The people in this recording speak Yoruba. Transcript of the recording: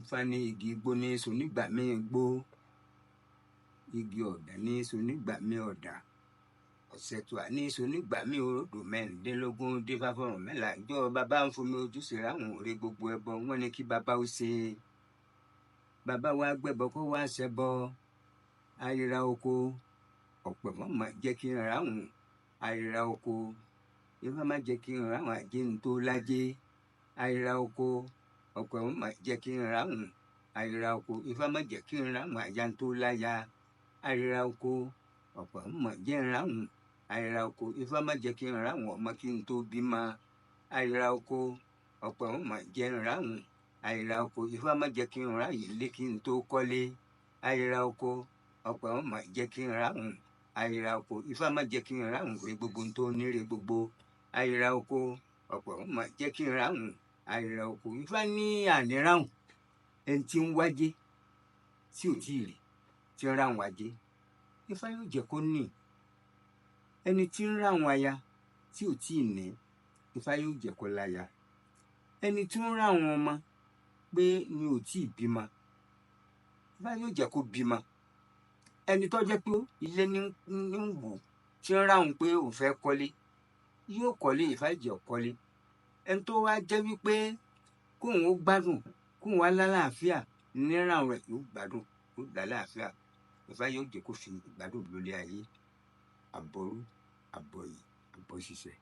Ifá ní igi igbó ní so nígbà míì gbó, igi ọ̀dà ní so nígbà míì ọ̀dà, ọ̀sẹ̀tùà ní so nígbà míì oródò mẹ́rìndínlógún dífá f'Ọ̀rúnmìlà jọ́ bàbá ń fomi ojú síra àwọn òre gbogbo ẹbọ wọ́n ní kí bàbá ó ṣe. Bàbá wa gbẹ́bọ kó wá ṣẹbọ, àìra oko ọ̀pẹ̀ wọ́n mà jẹ́ kí n ráhùn, àìra oko Ifá má jẹ́ kí n ráhùn àjẹ́ ń tó lájé, àìra oko ọ̀pẹ̀ wọ́n mà jẹ́ kí n ráhùn, àìra oko Ifá má jẹ́ kí n ráhùn àyà ń tó láya, àìra oko ọ̀pẹ̀ wọ́n mà jẹ́ n ráhùn, àìra oko Ifá má jẹ́ kí n ráhùn ọmọ kí n tó bímọ, àìra oko ọ̀pẹ̀ wọ́n mà jẹ́ n ráhùn, àìra oko Ifá má jẹ́ kí n ráyè lé kí n tó kọ́lé, àìra oko ọ̀pẹ̀ wọ́n mà jẹ́ kí n ráhùn, àìra oko Ifá má jẹ́ kí n ráhùn re gbogbo ń tó níre gbogbo, àìra oko ọ̀pẹ̀ wọ́n mà jẹ́ kí n ráhùn, àìra oko Ifá ní àní ráhùn ẹni tí ń wájé tí ò tíì rí tí ń ráhùn ajé Ifá yóò jẹ́ kó ní, ẹni tí ń ráhùn aya tí ò tíì ní Ifá yóò jẹ́ kó láya, ẹni tí ń ráhùn ọmọ pé ni ò tíì bímọ Ifá yóò jẹ́ kó bímọ, ẹni tó jẹ́ pé ilé ní ń wò tí ń ráhùn pé òun fẹ́ kọ́lé yóò kọ́lé Ifá jẹ́ kọ́lé, ẹni tó wá jẹ́ wípé kóun ó gbádùn kóun wá lálàáfíà ní ráhùn rẹ̀ yóò gbádùn yóò lálàáfíà Ifá yóò jẹ́ kó fi ìgbádùn lólé ayé, àbọ̀rú àbọ̀yè àbọ̀ṣiṣẹ́.